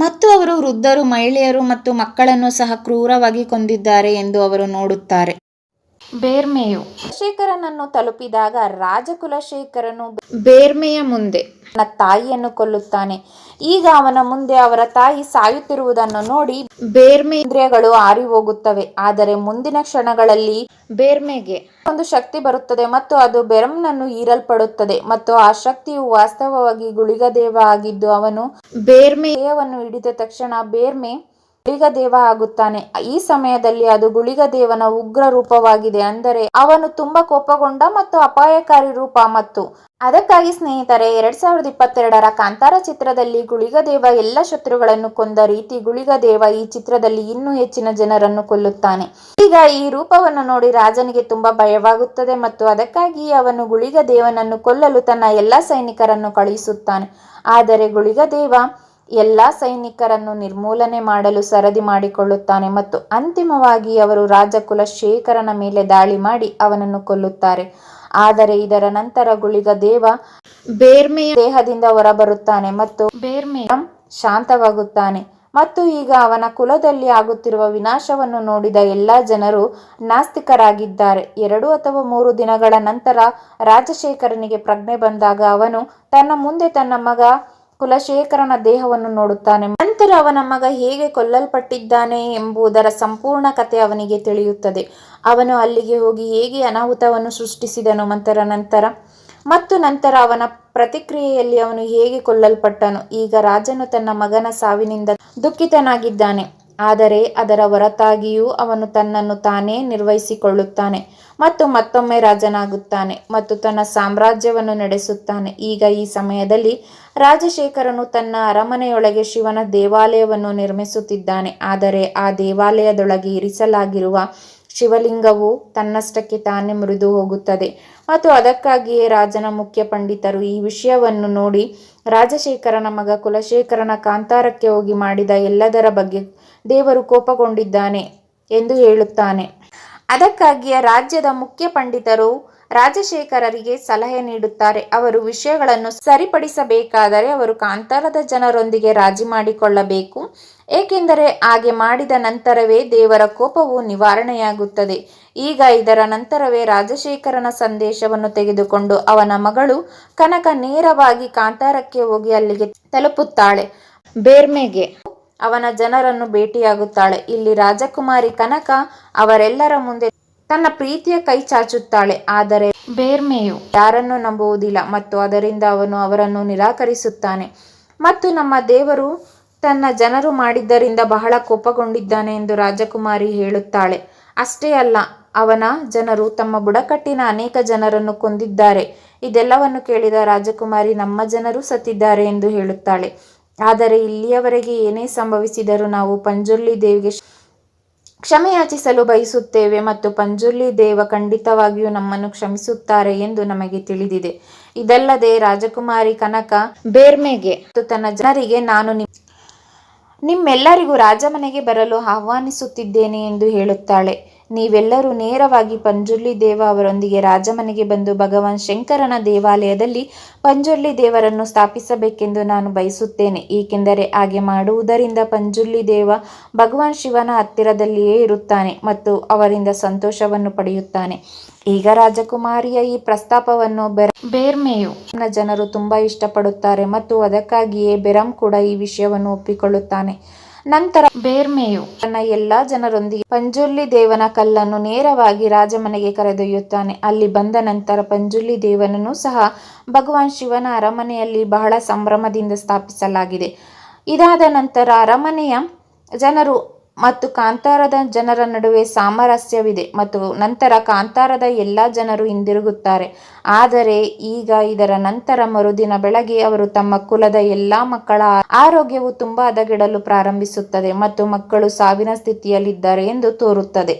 ಮತ್ತು ಅವರು ವೃದ್ಧರು, ಮಹಿಳೆಯರು ಮತ್ತು ಮಕ್ಕಳನ್ನು ಸಹ ಕ್ರೂರವಾಗಿ ಕೊಂದಿದ್ದಾರೆ ಎಂದು ಅವರು ನೋಡುತ್ತಾರೆ. ಬೇರ್ಮೆಯು ಕುಲಶೇಖರನನ್ನು ತಲುಪಿದಾಗ ರಾಜ ಕುಲಶೇಖರನು ಬೇರ್ಮೆಯ ಮುಂದೆ ತನ್ನ ತಾಯಿಯನ್ನು ಕೊಲ್ಲುತ್ತಾನೆ. ಈಗ ಅವನ ಮುಂದೆ ಅವರ ತಾಯಿ ಸಾಯುತ್ತಿರುವುದನ್ನು ನೋಡಿ ಬೇರ್ಮೆ ಇಂದ್ರಿಯಗಳು ಆರಿ ಹೋಗುತ್ತವೆ. ಆದರೆ ಮುಂದಿನ ಕ್ಷಣಗಳಲ್ಲಿ ಬೇರ್ಮೆಗೆ ಒಂದು ಶಕ್ತಿ ಬರುತ್ತದೆ ಮತ್ತು ಅದು ಬೆರಮ್ನನ್ನು ಹೀರಲ್ಪಡುತ್ತದೆ ಮತ್ತು ಆ ಶಕ್ತಿಯು ವಾಸ್ತವವಾಗಿ ಗುಳಿಗದೇವ ಆಗಿದ್ದು ಅವನು ಬೇರ್ಮೆ ದೇಹವನ್ನು ಹಿಡಿದ ತಕ್ಷಣ ಬೇರ್ಮೆ ಗುಳಿಗದೇವ ಆಗುತ್ತಾನೆ. ಈ ಸಮಯದಲ್ಲಿ ಅದು ಗುಳಿಗದೇವನ ಉಗ್ರ ರೂಪವಾಗಿದೆ, ಅಂದರೆ ಅವನು ತುಂಬಾ ಕೋಪಗೊಂಡ ಮತ್ತು ಅಪಾಯಕಾರಿ ರೂಪ. ಮತ್ತು ಅದಕ್ಕಾಗಿ ಸ್ನೇಹಿತರೆ, 2022ರ ಕಾಂತಾರ ಚಿತ್ರದಲ್ಲಿ ಗುಳಿಗದೇವ ಎಲ್ಲ ಶತ್ರುಗಳನ್ನು ಕೊಂದ ರೀತಿ ಗುಳಿಗದೇವ ಈ ಚಿತ್ರದಲ್ಲಿ ಇನ್ನೂ ಹೆಚ್ಚಿನ ಜನರನ್ನು ಕೊಲ್ಲುತ್ತಾನೆ. ಈಗ ಈ ರೂಪವನ್ನು ನೋಡಿ ರಾಜನಿಗೆ ತುಂಬಾ ಭಯವಾಗುತ್ತದೆ ಮತ್ತು ಅದಕ್ಕಾಗಿ ಅವನು ಗುಳಿಗದೇವನನ್ನು ಕೊಲ್ಲಲು ತನ್ನ ಎಲ್ಲಾ ಸೈನಿಕರನ್ನು ಕಳುಹಿಸುತ್ತಾನೆ. ಆದರೆ ಗುಳಿಗದೇವ ಎಲ್ಲಾ ಸೈನಿಕರನ್ನು ನಿರ್ಮೂಲನೆ ಮಾಡಲು ಸರದಿ ಮಾಡಿಕೊಳ್ಳುತ್ತಾನೆ ಮತ್ತು ಅಂತಿಮವಾಗಿ ಅವರು ರಾಜ ಕುಲಶೇಖರನ ಮೇಲೆ ದಾಳಿ ಮಾಡಿ ಅವನನ್ನು ಕೊಲ್ಲುತ್ತಾರೆ. ಆದರೆ ಇದರ ನಂತರ ಗುಳಿಗದೇವ ಬೇರ್ಮೆಯ ದೇಹದಿಂದ ಹೊರಬರುತ್ತಾನೆ ಮತ್ತು ಬೇರ್ಮೆಯ ಶಾಂತವಾಗುತ್ತಾನೆ. ಮತ್ತು ಈಗ ಅವನ ಕುಲದಲ್ಲಿ ಆಗುತ್ತಿರುವ ವಿನಾಶವನ್ನು ನೋಡಿದ ಎಲ್ಲಾ ಜನರು ನಾಸ್ತಿಕರಾಗಿದ್ದಾರೆ. 2 ಅಥವಾ 3 ದಿನಗಳ ನಂತರ ರಾಜಶೇಖರನಿಗೆ ಪ್ರಜ್ಞೆ ಬಂದಾಗ ಅವನು ತನ್ನ ಮುಂದೆ ತನ್ನ ಮಗ ಕುಲಶೇಖರನ ದೇಹವನ್ನು ನೋಡುತ್ತಾನೆ. ನಂತರ ಅವನ ಮಗ ಹೇಗೆ ಕೊಲ್ಲಲ್ಪಟ್ಟಿದ್ದಾನೆ ಎಂಬುದರ ಸಂಪೂರ್ಣ ಕಥೆ ಅವನಿಗೆ ತಿಳಿಯುತ್ತದೆ. ಅವನು ಅಲ್ಲಿಗೆ ಹೋಗಿ ಹೇಗೆ ಅನಾಹುತವನ್ನು ಸೃಷ್ಟಿಸಿದನು ಮತ್ತು ನಂತರ ಅವನ ಪ್ರತಿಕ್ರಿಯೆಯಲ್ಲಿ ಅವನು ಹೇಗೆ ಕೊಲ್ಲಲ್ಪಟ್ಟನು. ಈಗ ರಾಜನು ತನ್ನ ಮಗನ ಸಾವಿನಿಂದ ದುಃಖಿತನಾಗಿದ್ದಾನೆ, ಆದರೆ ಅದರ ಹೊರತಾಗಿಯೂ ಅವನು ತನ್ನನ್ನು ತಾನೇ ನಿರ್ವಹಿಸಿಕೊಳ್ಳುತ್ತಾನೆ ಮತ್ತು ಮತ್ತೊಮ್ಮೆ ರಾಜನಾಗುತ್ತಾನೆ ಮತ್ತು ತನ್ನ ಸಾಮ್ರಾಜ್ಯವನ್ನು ನಡೆಸುತ್ತಾನೆ. ಈಗ ಈ ಸಮಯದಲ್ಲಿ ರಾಜಶೇಖರನು ತನ್ನ ಅರಮನೆಯೊಳಗೆ ಶಿವನ ದೇವಾಲಯವನ್ನು ನಿರ್ಮಿಸುತ್ತಿದ್ದಾನೆ. ಆದರೆ ಆ ದೇವಾಲಯದೊಳಗೆ ಇರಿಸಲಾಗಿರುವ ಶಿವಲಿಂಗವು ತನ್ನಷ್ಟಕ್ಕೆ ತಾನೇ ಮುರಿದು ಹೋಗುತ್ತದೆ ಮತ್ತು ಅದಕ್ಕಾಗಿಯೇ ರಾಜನ ಮುಖ್ಯ ಪಂಡಿತರು ಈ ವಿಷಯವನ್ನು ನೋಡಿ ರಾಜಶೇಖರನ ಮಗ ಕುಲಶೇಖರನ ಕಾಂತಾರಕ್ಕೆ ಹೋಗಿ ಮಾಡಿದ ಎಲ್ಲದರ ಬಗ್ಗೆ ದೇವರು ಕೋಪಗೊಂಡಿದ್ದಾನೆ ಎಂದು ಹೇಳುತ್ತಾನೆ. ಅದಕ್ಕಾಗಿಯೇ ರಾಜ್ಯದ ಮುಖ್ಯ ಪಂಡಿತರು ರಾಜಶೇಖರರಿಗೆ ಸಲಹೆ ನೀಡುತ್ತಾರೆ. ಅವರು ವಿಷಯಗಳನ್ನು ಸರಿಪಡಿಸಬೇಕಾದರೆ ಅವರು ಕಾಂತಾರದ ಜನರೊಂದಿಗೆ ರಾಜಿ ಮಾಡಿಕೊಳ್ಳಬೇಕು, ಏಕೆಂದರೆ ಹಾಗೆ ಮಾಡಿದ ನಂತರವೇ ದೇವರ ಕೋಪವು ನಿವಾರಣೆಯಾಗುತ್ತದೆ. ಈಗ ಇದರ ನಂತರವೇ ರಾಜಶೇಖರನ ಸಂದೇಶವನ್ನು ತೆಗೆದುಕೊಂಡು ಅವನ ಮಗಳು ಕನಕ ನೇರವಾಗಿ ಕಾಂತಾರಕ್ಕೆ ಹೋಗಿ ಅಲ್ಲಿಗೆ ತಲುಪುತ್ತಾಳೆ. ಬೇರ್ಮೆಗೆ ಅವನ ಜನರನ್ನು ಭೇಟಿಯಾಗುತ್ತಾಳೆ. ಇಲ್ಲಿ ರಾಜಕುಮಾರಿ ಕನಕ ಅವರೆಲ್ಲರ ಮುಂದೆ ತನ್ನ ಪ್ರೀತಿಯ ಕೈ ಚಾಚುತ್ತಾಳೆ. ಆದರೆ ಬೇರ್ಮೆಯು ಯಾರನ್ನು ನಂಬುವುದಿಲ್ಲ ಮತ್ತು ಅದರಿಂದ ಅವನು ಅವರನ್ನು ನಿರಾಕರಿಸುತ್ತಾನೆ ಮತ್ತು ನಮ್ಮ ದೇವರು ತನ್ನ ಜನರು ಮಾಡಿದ್ದರಿಂದ ಬಹಳ ಕೋಪಗೊಂಡಿದ್ದಾನೆ ಎಂದು ರಾಜಕುಮಾರಿ ಹೇಳುತ್ತಾಳೆ. ಅಷ್ಟೇ ಅಲ್ಲ, ಅವನ ಜನರು ತಮ್ಮ ಬುಡಕಟ್ಟಿನ ಅನೇಕ ಜನರನ್ನು ಕೊಂದಿದ್ದಾರೆ. ಇದೆಲ್ಲವನ್ನು ಕೇಳಿದ ರಾಜಕುಮಾರಿ ನಮ್ಮ ಜನರು ಸತ್ತಿದ್ದಾರೆ ಎಂದು ಹೇಳುತ್ತಾಳೆ. ಆದರೆ ಇಲ್ಲಿಯವರೆಗೆ ಏನೇ ಸಂಭವಿಸಿದರೂ ನಾವು ಪಂಜುರ್ಲಿ ದೇವಿಗೆ ಕ್ಷಮೆಯಾಚಿಸಲು ಬಯಸುತ್ತೇವೆ ಮತ್ತು ಪಂಜುರ್ಲಿ ದೇವ ಖಂಡಿತವಾಗಿಯೂ ನಮ್ಮನ್ನು ಕ್ಷಮಿಸುತ್ತಾರೆ ಎಂದು ನಮಗೆ ತಿಳಿದಿದೆ. ಇದಲ್ಲದೆ ರಾಜಕುಮಾರಿ ಕನಕ ಬೇರ್ಮೆಗೆ ಮತ್ತು ತನ್ನ ಜನರಿಗೆ ನಾನು ನಿಮ್ಮೆಲ್ಲರಿಗೂ ರಾಜಮನೆಗೆ ಬರಲು ಆಹ್ವಾನಿಸುತ್ತಿದ್ದೇನೆ ಎಂದು ಹೇಳುತ್ತಾಳೆ. ನೀವೆಲ್ಲರೂ ನೇರವಾಗಿ ಪಂಜುರ್ಲಿ ದೇವ ಅವರೊಂದಿಗೆ ರಾಜಮನೆಗೆ ಬಂದು ಭಗವಾನ್ ಶಂಕರನ ದೇವಾಲಯದಲ್ಲಿ ಪಂಜುರ್ಲಿ ದೇವರನ್ನು ಸ್ಥಾಪಿಸಬೇಕೆಂದು ನಾನು ಬಯಸುತ್ತೇನೆ, ಏಕೆಂದರೆ ಹಾಗೆ ಮಾಡುವುದರಿಂದ ಪಂಜುರ್ಲಿ ದೇವ ಭಗವಾನ್ ಶಿವನ ಹತ್ತಿರದಲ್ಲಿಯೇ ಇರುತ್ತಾನೆ ಮತ್ತು ಅವರಿಂದ ಸಂತೋಷವನ್ನು ಪಡೆಯುತ್ತಾನೆ. ಈಗ ರಾಜಕುಮಾರಿಯ ಈ ಪ್ರಸ್ತಾಪವನ್ನು ಬೇರ್ಮೆಯು ಜನರು ತುಂಬಾ ಇಷ್ಟಪಡುತ್ತಾರೆ ಮತ್ತು ಅದಕ್ಕಾಗಿಯೇ ಬೆರಮ್ ಕೂಡ ಈ ವಿಷಯವನ್ನು ಒಪ್ಪಿಕೊಳ್ಳುತ್ತಾನೆ. ನಂತರ ಬೇರ್ಮೆಯು ತನ್ನ ಎಲ್ಲಾ ಜನರೊಂದಿಗೆ ಪಂಜುರ್ಲಿ ದೇವನ ಕಲ್ಲನ್ನು ನೇರವಾಗಿ ರಾಜಮನೆಗೆ ಕರೆದೊಯ್ಯುತ್ತಾನೆ. ಅಲ್ಲಿ ಬಂದ ನಂತರ ಪಂಜುರ್ಲಿ ದೇವನನ್ನು ಸಹ ಭಗವಾನ್ ಶಿವನ ಅರಮನೆಯಲ್ಲಿ ಬಹಳ ಸಂಭ್ರಮದಿಂದ ಸ್ಥಾಪಿಸಲಾಗಿದೆ. ಇದಾದ ನಂತರ ಅರಮನೆಯ ಜನರು ಮತ್ತು ಕಾಂತಾರದ ಜನರ ನಡುವೆ ಸಾಮರಸ್ಯವಿದೆ ಮತ್ತು ನಂತರ ಕಾಂತಾರದ ಎಲ್ಲಾ ಜನರು ಹಿಂದಿರುಗುತ್ತಾರೆ. ಆದರೆ ಈಗ ಇದರ ನಂತರ ಮರುದಿನ ಬೆಳಗ್ಗೆ ಅವರು ತಮ್ಮ ಕುಲದ ಎಲ್ಲಾ ಮಕ್ಕಳ ಆರೋಗ್ಯವು ತುಂಬಾ ಹದಗೆಡಲು ಪ್ರಾರಂಭಿಸುತ್ತದೆ ಮತ್ತು ಮಕ್ಕಳು ಸಾವಿನ ಸ್ಥಿತಿಯಲ್ಲಿದ್ದಾರೆ ಎಂದು ತೋರುತ್ತದೆ.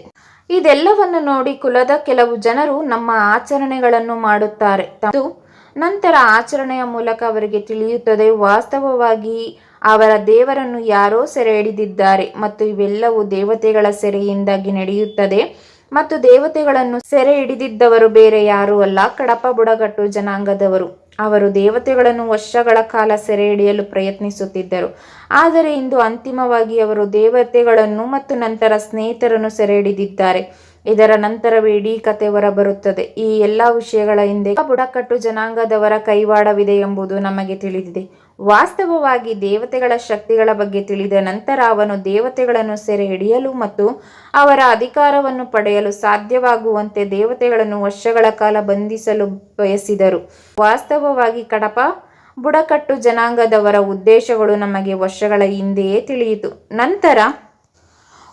ಇದೆಲ್ಲವನ್ನು ನೋಡಿ ಕುಲದ ಕೆಲವು ಜನರು ನಮ್ಮ ಆಚರಣೆಗಳನ್ನು ಮಾಡುತ್ತಾರೆ. ನಂತರ ಆಚರಣೆಯ ಮೂಲಕ ಅವರಿಗೆ ತಿಳಿಯುತ್ತದೆ ವಾಸ್ತವವಾಗಿ ಅವರ ದೇವರನ್ನು ಯಾರೋ ಸೆರೆ ಹಿಡಿದಿದ್ದಾರೆ ಮತ್ತು ಇವೆಲ್ಲವೂ ದೇವತೆಗಳ ಸೆರೆಯಿಂದಾಗಿ ನಡೆಯುತ್ತದೆ ಮತ್ತು ದೇವತೆಗಳನ್ನು ಸೆರೆ ಹಿಡಿದಿದ್ದವರು ಬೇರೆ ಯಾರೂ ಅಲ್ಲ, ಕಡಪ ಬುಡಕಟ್ಟು ಜನಾಂಗದವರು. ಅವರು ದೇವತೆಗಳನ್ನು ವರ್ಷಗಳ ಕಾಲ ಸೆರೆ ಹಿಡಿಯಲು ಪ್ರಯತ್ನಿಸುತ್ತಿದ್ದರು. ಆದರೆ ಇಂದು ಅಂತಿಮವಾಗಿ ಅವರು ದೇವತೆಗಳನ್ನು ಮತ್ತು ನಂತರ ಸ್ನೇಹಿತರನ್ನು ಸೆರೆ ಹಿಡಿದಿದ್ದಾರೆ. ಇದರ ನಂತರವೇ ಇಡೀ ಕತೆ ಹೊರಬರುತ್ತದೆ. ಈ ಎಲ್ಲ ವಿಷಯಗಳ ಹಿಂದೆ ಬುಡಕಟ್ಟು ಜನಾಂಗದವರ ಕೈವಾಡವಿದೆ ಎಂಬುದು ನಮಗೆ ತಿಳಿದಿದೆ. ವಾಸ್ತವವಾಗಿ ದೇವತೆಗಳ ಶಕ್ತಿಗಳ ಬಗ್ಗೆ ತಿಳಿದ ನಂತರ ಅವನು ದೇವತೆಗಳನ್ನು ಸೆರೆ ಹಿಡಿಯಲು ಮತ್ತು ಅವರ ಅಧಿಕಾರವನ್ನು ಪಡೆಯಲು ಸಾಧ್ಯವಾಗುವಂತೆ ದೇವತೆಗಳನ್ನು ವರ್ಷಗಳ ಕಾಲ ಬಂಧಿಸಲು ಬಯಸಿದರು. ವಾಸ್ತವವಾಗಿ ಕಡಪ ಬುಡಕಟ್ಟು ಜನಾಂಗದವರ ಉದ್ದೇಶಗಳು ನಮಗೆ ವರ್ಷಗಳ ಹಿಂದೆಯೇ ತಿಳಿಯಿತು. ನಂತರ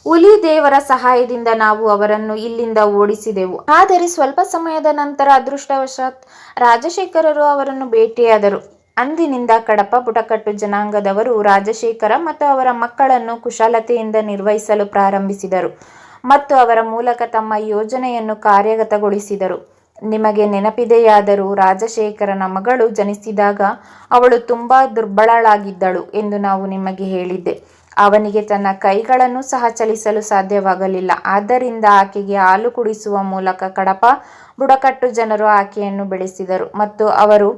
ಹುಲಿ ದೇವರ ಸಹಾಯದಿಂದ ನಾವು ಅವರನ್ನು ಇಲ್ಲಿಂದ ಓಡಿಸಿದೆವು. ಆದರೆ ಸ್ವಲ್ಪ ಸಮಯದ ನಂತರ ಅದೃಷ್ಟವಶಾತ್ ರಾಜಶೇಖರರು ಅವರನ್ನು ಭೇಟಿಯಾದರು. ಅಂದಿನಿಂದ ಕಡಪ ಬುಡಕಟ್ಟು ಜನಾಂಗದವರು ರಾಜಶೇಖರ ಮತ್ತು ಅವರ ಮಕ್ಕಳನ್ನು ಕುಶಲತೆಯಿಂದ ನಿರ್ವಹಿಸಲು ಪ್ರಾರಂಭಿಸಿದರು ಮತ್ತು ಅವರ ಮೂಲಕ ತಮ್ಮ ಯೋಜನೆಯನ್ನು ಕಾರ್ಯಗತಗೊಳಿಸಿದರು. ನಿಮಗೆ ನೆನಪಿದೆಯಾದರೂ ರಾಜಶೇಖರನ ಮಗಳು ಜನಿಸಿದಾಗ ಅವಳು ತುಂಬಾ ದುರ್ಬಲಳಾಗಿದ್ದಳು ಎಂದು ನಾವು ನಿಮಗೆ ಹೇಳಿದ್ದೆ. ಅವನಿಗೆ ತನ್ನ ಕೈಗಳನ್ನು ಸಹ ಚಲಿಸಲು ಸಾಧ್ಯವಾಗಲಿಲ್ಲ. ಆದ್ದರಿಂದ ಆಕೆಗೆ ಹಾಲು ಕುಡಿಸುವ ಮೂಲಕ ಕಡಪ ಬುಡಕಟ್ಟು ಜನರು ಆಕೆಯನ್ನು ಬೆಳೆಸಿದರು ಮತ್ತು ಅವರು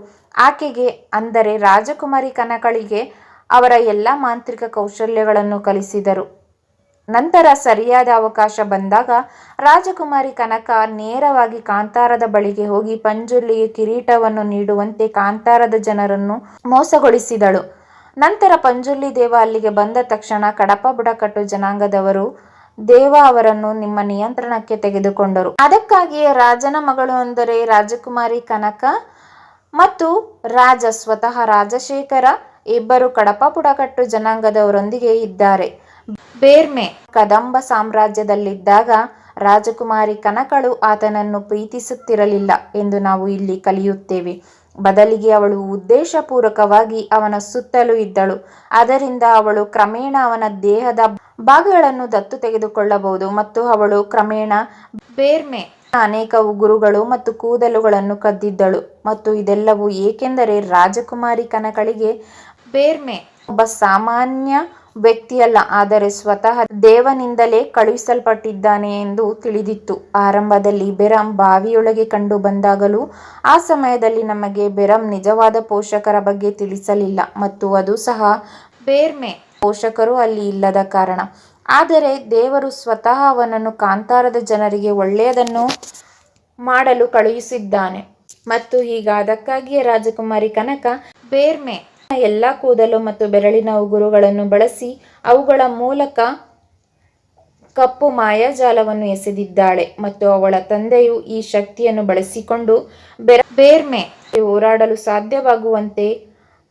ಆಕೆಗೆ, ಅಂದರೆ ರಾಜಕುಮಾರಿ ಕನಕಳಿಗೆ, ಅವರ ಎಲ್ಲ ಮಾಂತ್ರಿಕ ಕೌಶಲ್ಯಗಳನ್ನು ಕಲಿಸಿದರು. ನಂತರ ಸರಿಯಾದ ಅವಕಾಶ ಬಂದಾಗ ರಾಜಕುಮಾರಿ ಕನಕ ನೇರವಾಗಿ ಕಾಂತಾರದ ಬಳಿಗೆ ಹೋಗಿ ಪಂಜುರ್ಲಿಗೆ ಕಿರೀಟವನ್ನು ನೀಡುವಂತೆ ಕಾಂತಾರದ ಜನರನ್ನು ಮೋಸಗೊಳಿಸಿದಳು. ನಂತರ ಪಂಜುರ್ಲಿ ದೇವ ಅಲ್ಲಿಗೆ ಬಂದ ತಕ್ಷಣ ಕಡಪ ಬುಡಕಟ್ಟು ಜನಾಂಗದವರು ದೇವ ಅವರನ್ನು ನಿಮ್ಮ ನಿಯಂತ್ರಣಕ್ಕೆ ತೆಗೆದುಕೊಂಡರು. ಅದಕ್ಕಾಗಿಯೇ ರಾಜನ ಮಗಳು ಅಂದರೆ ರಾಜಕುಮಾರಿ ಕನಕ ಮತ್ತು ರಾಜ ಸ್ವತಃ ರಾಜಶೇಖರ ಇಬ್ಬರು ಕಡಪ ಬುಡಕಟ್ಟು ಜನಾಂಗದವರೊಂದಿಗೆ ಇದ್ದಾರೆ. ಬೇರ್ಮೆ ಕದಂಬ ಸಾಮ್ರಾಜ್ಯದಲ್ಲಿದ್ದಾಗ ರಾಜಕುಮಾರಿ ಕನಕಳು ಆತನನ್ನು ಪ್ರೀತಿಸುತ್ತಿರಲಿಲ್ಲ ಎಂದು ನಾವು ಇಲ್ಲಿ ಕಲಿಯುತ್ತೇವೆ. ಬದಲಿಗೆ ಅವಳು ಉದ್ದೇಶಪೂರ್ವಕವಾಗಿ ಅವನ ಸುತ್ತಲೂ ಇದ್ದಳು. ಅದರಿಂದ ಅವಳು ಕ್ರಮೇಣ ಅವನ ದೇಹದ ಭಾಗಗಳನ್ನು ದತ್ತು ತೆಗೆದುಕೊಳ್ಳಬಹುದು ಮತ್ತು ಅವಳು ಕ್ರಮೇಣ ಬೇರ್ಮೆ ಅನೇಕ ಉಗುರುಗಳು ಮತ್ತು ಕೂದಲುಗಳನ್ನು ಕದ್ದಿದ್ದಳು. ಮತ್ತು ಇದೆಲ್ಲವೂ ಏಕೆಂದರೆ ರಾಜಕುಮಾರಿ ಕನಕಳಿಗೆ ಬೇರ್ಮೆ ಒಬ್ಬ ಸಾಮಾನ್ಯ ವ್ಯಕ್ತಿಯಲ್ಲ, ಆದರೆ ಸ್ವತಃ ದೇವನಿಂದಲೇ ಕಳುಹಿಸಲ್ಪಟ್ಟಿದ್ದಾನೆ ಎಂದು ತಿಳಿದಿತ್ತು. ಆರಂಭದಲ್ಲಿ ಬೆರಮ್ ಬಾವಿಯೊಳಗೆ ಕಂಡು ಬಂದಾಗಲೂ ಆ ಸಮಯದಲ್ಲಿ ನಮಗೆ ಬೆರಮ್ ನಿಜವಾದ ಪೋಷಕರ ಬಗ್ಗೆ ತಿಳಿಸಲಿಲ್ಲ ಮತ್ತು ಅದು ಸಹ ಬೇರ್ಮೆ ಪೋಷಕರು ಅಲ್ಲಿ ಇಲ್ಲದ ಕಾರಣ. ಆದರೆ ದೇವರು ಸ್ವತಃ ಅವನನ್ನು ಕಾಂತಾರದ ಜನರಿಗೆ ಒಳ್ಳೆಯದನ್ನು ಮಾಡಲು ಕಳುಹಿಸಿದ್ದಾನೆ. ಮತ್ತು ಈಗ ಅದಕ್ಕಾಗಿಯೇ ರಾಜಕುಮಾರಿ ಕನಕ ಬೇರ್ಮೆ ಎಲ್ಲ ಕೂದಲು ಮತ್ತು ಬೆರಳಿನ ಉಗುರುಗಳನ್ನು ಬಳಸಿ ಅವುಗಳ ಮೂಲಕ ಕಪ್ಪು ಮಾಯಾಜಾಲವನ್ನು ಎಸೆದಿದ್ದಾಳೆ ಮತ್ತು ಅವಳ ತಂದೆಯು ಈ ಶಕ್ತಿಯನ್ನು ಬಳಸಿಕೊಂಡು ಬೇರ್ಮೆ ಹೋರಾಡಲು ಸಾಧ್ಯವಾಗುವಂತೆ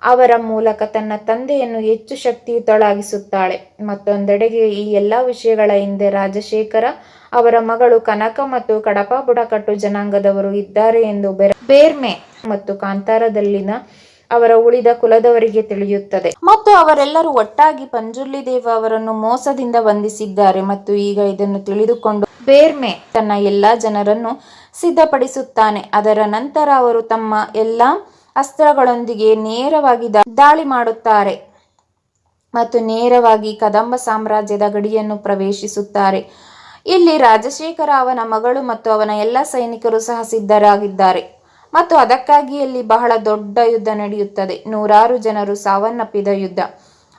ಅವರ ಮೂಲಕ ತನ್ನ ತಂದೆಯನ್ನು ಹೆಚ್ಚು ಶಕ್ತಿಯುತಳಾಗಿಸುತ್ತಾಳೆ. ಮತ್ತೊಂದೆಡೆಗೆ ಈ ಎಲ್ಲ ವಿಷಯಗಳ ಹಿಂದೆ ರಾಜಶೇಖರ, ಅವರ ಮಗಳು ಕನಕ ಮತ್ತು ಕಡಪ ಬುಡಕಟ್ಟು ಜನಾಂಗದವರು ಇದ್ದಾರೆ ಎಂದು ಬೇರ್ಮೆ ಮತ್ತು ಕಾಂತಾರದಲ್ಲಿನ ಅವರ ಉಳಿದ ಕುಲದವರಿಗೆ ತಿಳಿಯುತ್ತದೆ. ಮತ್ತು ಅವರೆಲ್ಲರೂ ಒಟ್ಟಾಗಿ ಪಂಜುರ್ಲಿ ದೇವ ಅವರನ್ನು ಮೋಸದಿಂದ ಬಂಧಿಸಿದ್ದಾರೆ. ಮತ್ತು ಈಗ ಇದನ್ನು ತಿಳಿದುಕೊಂಡು ಬೇರ್ಮೆ ತನ್ನ ಎಲ್ಲಾ ಜನರನ್ನು ಸಿದ್ಧಪಡಿಸುತ್ತಾನೆ. ಅದರ ನಂತರ ಅವರು ತಮ್ಮ ಎಲ್ಲಾ ಅಸ್ತ್ರಗಳೊಂದಿಗೆ ನೇರವಾಗಿ ದಾಳಿ ಮಾಡುತ್ತಾರೆ ಮತ್ತು ನೇರವಾಗಿ ಕದಂಬ ಸಾಮ್ರಾಜ್ಯದ ಗಡಿಯನ್ನು ಪ್ರವೇಶಿಸುತ್ತಾರೆ. ಇಲ್ಲಿ ರಾಜಶೇಖರ, ಅವನ ಮಗಳು ಮತ್ತು ಅವನ ಎಲ್ಲ ಸೈನಿಕರು ಸಹ ಸಿದ್ಧರಾಗಿದ್ದಾರೆ ಮತ್ತು ಅದಕ್ಕಾಗಿ ಇಲ್ಲಿ ಬಹಳ ದೊಡ್ಡ ಯುದ್ಧ ನಡೆಯುತ್ತದೆ, ನೂರಾರು ಜನರು ಸಾವನ್ನಪ್ಪಿದ ಯುದ್ಧ.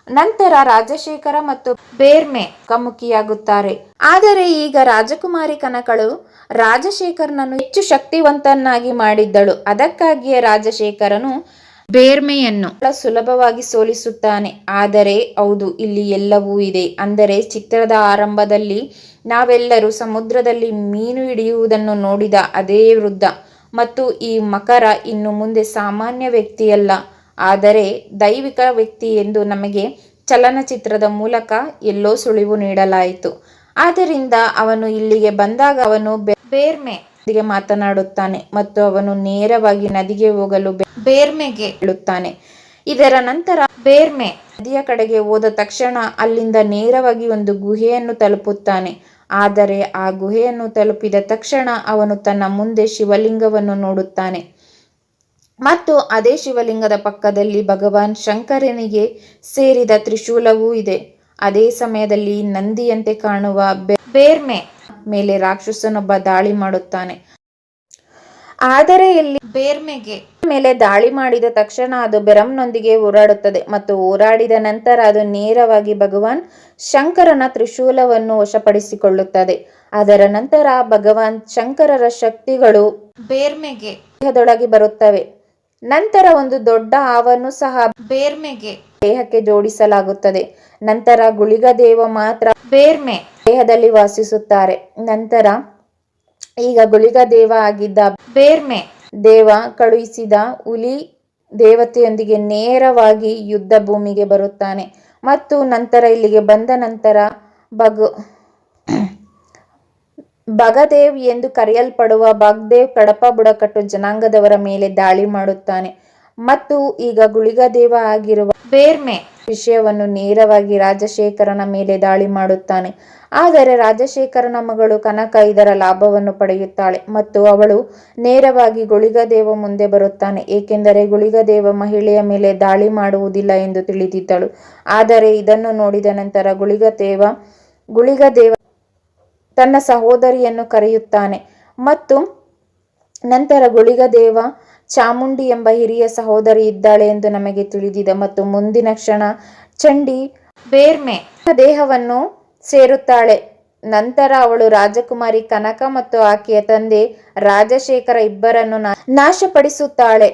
ನಂತರ ರಾಜಶೇಖರ ಮತ್ತು ಬೇರ್ಮೆ ಮುಖಾಮುಖಿಯಾಗುತ್ತಾರೆ. ಆದರೆ ಈಗ ರಾಜಕುಮಾರಿ ಕನಕಳು ರಾಜಶೇಖರನನ್ನು ಹೆಚ್ಚು ಶಕ್ತಿವಂತನಾಗಿ ಮಾಡಿದ್ದಳು. ಅದಕ್ಕಾಗಿಯೇ ರಾಜಶೇಖರನು ಬೇರ್ಮೆಯನ್ನು ಸುಲಭವಾಗಿ ಸೋಲಿಸುತ್ತಾನೆ. ಆದರೆ ಹೌದು, ಇಲ್ಲಿ ಎಲ್ಲವೂ ಇದೆ. ಅಂದರೆ ಚಿತ್ರದ ಆರಂಭದಲ್ಲಿ ನಾವೆಲ್ಲರೂ ಸಮುದ್ರದಲ್ಲಿ ಮೀನು ಹಿಡಿಯುವುದನ್ನು ನೋಡಿದ ಅದೇ ವೃದ್ಧ ಮತ್ತು ಈ ಮಕರ ಇನ್ನು ಮುಂದೆ ಸಾಮಾನ್ಯ ವ್ಯಕ್ತಿಯಲ್ಲ, ಆದರೆ ದೈವಿಕ ವ್ಯಕ್ತಿ ಎಂದು ನಮಗೆ ಚಲನಚಿತ್ರದ ಮೂಲಕ ಎಲ್ಲೋ ಸುಳಿವು ನೀಡಲಾಯಿತು. ಆದ್ದರಿಂದ ಅವನು ಇಲ್ಲಿಗೆ ಬಂದಾಗ ಅವನು ಬೇರ್ಮೆ ಮಾತನಾಡುತ್ತಾನೆ ಮತ್ತು ಅವನು ನೇರವಾಗಿ ನದಿಗೆ ಹೋಗಲು ಬೇರ್ಮೆಗೆ ಹೇಳುತ್ತಾನೆ. ಇದರ ನಂತರ ಬೇರ್ಮೆ ನದಿಯ ಕಡೆಗೆ ಹೋದ ತಕ್ಷಣ ಅಲ್ಲಿಂದ ನೇರವಾಗಿ ಒಂದು ಗುಹೆಯನ್ನು ತಲುಪುತ್ತಾನೆ. ಆದರೆ ಆ ಗುಹೆಯನ್ನು ತಲುಪಿದ ತಕ್ಷಣ ಅವನು ತನ್ನ ಮುಂದೆ ಶಿವಲಿಂಗವನ್ನು ನೋಡುತ್ತಾನೆ ಮತ್ತು ಅದೇ ಶಿವಲಿಂಗದ ಪಕ್ಕದಲ್ಲಿ ಭಗವಾನ್ ಶಂಕರನಿಗೆ ಸೇರಿದ ತ್ರಿಶೂಲವೂ ಇದೆ. ಅದೇ ಸಮಯದಲ್ಲಿ ನಂದಿಯಂತೆ ಕಾಣುವ ಬೇರ್ಮೆ ಮೇಲೆ ರಾಕ್ಷಸನೊಬ್ಬ ದಾಳಿ ಮಾಡುತ್ತಾನೆ. ಆದರೆ ಇಲ್ಲಿ ಬೇರ್ಮೆಗೆ ಮೇಲೆ ದಾಳಿ ಮಾಡಿದ ತಕ್ಷಣ ಅದು ಬೆರಂನೊಂದಿಗೆ ಹೋರಾಡುತ್ತದೆ ಮತ್ತು ಹೋರಾಡಿದ ನಂತರ ಅದು ನೇರವಾಗಿ ಭಗವಾನ್ ಶಂಕರನ ತ್ರಿಶೂಲವನ್ನು ವಶಪಡಿಸಿಕೊಳ್ಳುತ್ತದೆ. ಅದರ ನಂತರ ಭಗವಾನ್ ಶಂಕರರ ಶಕ್ತಿಗಳು ಬೇರ್ಮೆಗೆ ದೇಹದೊಳಗೆ ಬರುತ್ತವೆ. ನಂತರ ಒಂದು ದೊಡ್ಡ ಹಾವನ್ನು ಸಹ ಬೇರ್ಮೆಗೆ ದೇಹಕ್ಕೆ ಜೋಡಿಸಲಾಗುತ್ತದೆ. ನಂತರ ಗುಳಿಗದೇವ ಮಾತ್ರ ಬೇರ್ಮೆ ದೇಹದಲ್ಲಿ ವಾಸಿಸುತ್ತಾರೆ. ನಂತರ ಈಗ ಗುಳಿಗದೇವ ಆಗಿದ್ದ ಬೇರ್ಮೆ ದೇವ ಕಳುಹಿಸಿದ ಹುಲಿ ದೇವತೆಯೊಂದಿಗೆ ನೇರವಾಗಿ ಯುದ್ಧ ಭೂಮಿಗೆ ಬರುತ್ತಾನೆ ಮತ್ತು ನಂತರ ಇಲ್ಲಿಗೆ ಬಂದ ನಂತರ ಭಗದೇವ್ ಎಂದು ಕರೆಯಲ್ಪಡುವ ಭಗದೇವ್ ಕಡಪ ಬುಡಕಟ್ಟು ಜನಾಂಗದವರ ಮೇಲೆ ದಾಳಿ ಮಾಡುತ್ತಾನೆ ಮತ್ತು ಈಗ ಗುಳಿಗದೇವ ಆಗಿರುವ ಬೇರ್ಮೆ ವಿಷಯವನ್ನು ನೇರವಾಗಿ ರಾಜಶೇಖರನ ಮೇಲೆ ದಾಳಿ ಮಾಡುತ್ತಾನೆ. ಆದರೆ ರಾಜಶೇಖರನ ಮಗಳು ಕನಕ ಇದರ ಲಾಭವನ್ನು ಪಡೆಯುತ್ತಾಳೆ ಮತ್ತು ಅವಳು ನೇರವಾಗಿ ಗುಳಿಗದೇವ ಮುಂದೆ ಬರುತ್ತಾನೆ, ಏಕೆಂದರೆ ಗುಳಿಗದೇವ ಮಹಿಳೆಯ ಮೇಲೆ ದಾಳಿ ಮಾಡುವುದಿಲ್ಲ ಎಂದು ತಿಳಿದಿದ್ದಳು. ಆದರೆ ಇದನ್ನು ನೋಡಿದ ನಂತರ ಗುಳಿಗದೇವ ತನ್ನ ಸಹೋದರಿಯನ್ನು ಕರೆಯುತ್ತಾನೆ ಮತ್ತು ನಂತರ ಗುಳಿಗದೇವ ಚಾಮುಂಡಿ ಎಂಬ ಹಿರಿಯ ಸಹೋದರಿ ಇದ್ದಾಳೆ ಎಂದು ನಮಗೆ ತಿಳಿದಿದೆ ಮತ್ತು ಮುಂದಿನ ಕ್ಷಣ ಚಂಡಿ ಬೇರ್ಮೆ ದೇಹವನ್ನು ಸೇರುತ್ತಾಳೆ. ನಂತರ ಅವಳು ರಾಜಕುಮಾರಿ ಕನಕ ಮತ್ತು ಆಕೆಯ ತಂದೆ ರಾಜಶೇಖರ ಇಬ್ಬರನ್ನು ನಾಶಪಡಿಸುತ್ತಾಳೆ.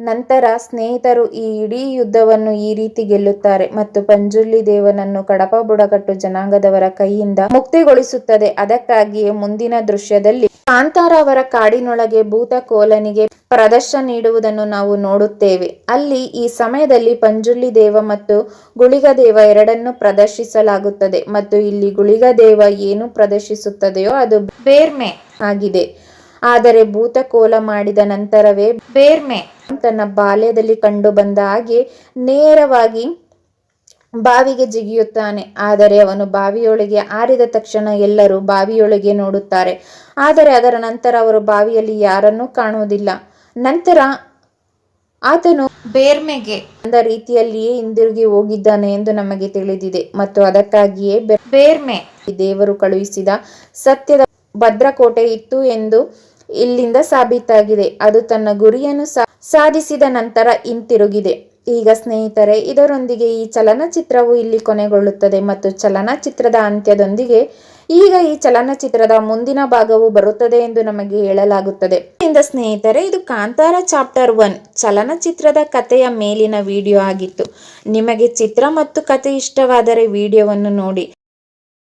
ನಂತರ ಸ್ನೇಹಿತರು ಈ ಇಡೀ ಯುದ್ಧವನ್ನು ಈ ರೀತಿ ಗೆಲ್ಲುತ್ತಾರೆ ಮತ್ತು ಪಂಜುರ್ಲಿ ದೇವನನ್ನು ಕಡಪ ಬುಡಕಟ್ಟು ಜನಾಂಗದವರ ಕೈಯಿಂದ ಮುಕ್ತಿಗೊಳಿಸುತ್ತದೆ. ಅದಕ್ಕಾಗಿಯೇ ಮುಂದಿನ ದೃಶ್ಯದಲ್ಲಿ ಕಾಂತಾರ ಅವರ ಕಾಡಿನೊಳಗೆ ಭೂತಕೋಲನಿಗೆ ಪ್ರದರ್ಶನ ನೀಡುವುದನ್ನು ನಾವು ನೋಡುತ್ತೇವೆ. ಅಲ್ಲಿ ಈ ಸಮಯದಲ್ಲಿ ಪಂಜುರ್ಲಿ ದೇವ ಮತ್ತು ಗುಳಿಗದೇವ ಎರಡನ್ನೂ ಪ್ರದರ್ಶಿಸಲಾಗುತ್ತದೆ ಮತ್ತು ಇಲ್ಲಿ ಗುಳಿಗದೇವ ಏನು ಪ್ರದರ್ಶಿಸುತ್ತದೆಯೋ ಅದು ಬೇರ್ಮೆ ಆಗಿದೆ. ಆದರೆ ಭೂತಕೋಲ ಮಾಡಿದ ನಂತರವೇ ಬೇರ್ಮೆ ತನ್ನ ಬಾಲ್ಯದಲ್ಲಿ ಕಂಡು ಬಂದ ಹಾಗೆ ನೇರವಾಗಿ ಬಾವಿಗೆ ಜಿಗಿಯುತ್ತಾನೆ. ಆದರೆ ಅವನು ಬಾವಿಯೊಳಗೆ ಹಾರಿದ ತಕ್ಷಣ ಎಲ್ಲರೂ ಬಾವಿಯೊಳಗೆ ನೋಡುತ್ತಾರೆ, ಆದರೆ ಅದರ ನಂತರ ಅವರು ಬಾವಿಯಲ್ಲಿ ಯಾರನ್ನೂ ಕಾಣುವುದಿಲ್ಲ. ನಂತರ ಆತನು ಬೇರ್ಮೆಗೆ ಅಂದ ರೀತಿಯಲ್ಲಿಯೇ ಹಿಂದಿರುಗಿ ಹೋಗಿದ್ದಾನೆ ಎಂದು ನಮಗೆ ತಿಳಿದಿದೆ ಮತ್ತು ಅದಕ್ಕಾಗಿಯೇ ಬೇರ್ಮೆ ದೇವರು ಕಳುಹಿಸಿದ ಸತ್ಯದ ಭದ್ರಕೋಟೆ ಇತ್ತು ಎಂದು ಇಲ್ಲಿಂದ ಸಾಬೀತಾಗಿದೆ. ಅದು ತನ್ನ ಗುರಿಯನ್ನು ಸಾಧಿಸಿದ ನಂತರ ಹಿಂತಿರುಗಿದೆ. ಈಗ ಸ್ನೇಹಿತರೆ, ಇದರೊಂದಿಗೆ ಈ ಚಲನಚಿತ್ರವು ಇಲ್ಲಿ ಕೊನೆಗೊಳ್ಳುತ್ತದೆ ಮತ್ತು ಚಲನಚಿತ್ರದ ಅಂತ್ಯದೊಂದಿಗೆ ಈಗ ಈ ಚಲನಚಿತ್ರದ ಮುಂದಿನ ಭಾಗವು ಬರುತ್ತದೆ ಎಂದು ನಮಗೆ ಹೇಳಲಾಗುತ್ತದೆ. ಸ್ನೇಹಿತರೆ, ಇದು ಕಾಂತಾರ ಚಾಪ್ಟರ್ 1 ಚಲನಚಿತ್ರದ ಕಥೆಯ ಮೇಲಿನ ವಿಡಿಯೋ ಆಗಿತ್ತು. ನಿಮಗೆ ಚಿತ್ರ ಮತ್ತು ಕಥೆ ಇಷ್ಟವಾದರೆ ವಿಡಿಯೋವನ್ನು ನೋಡಿ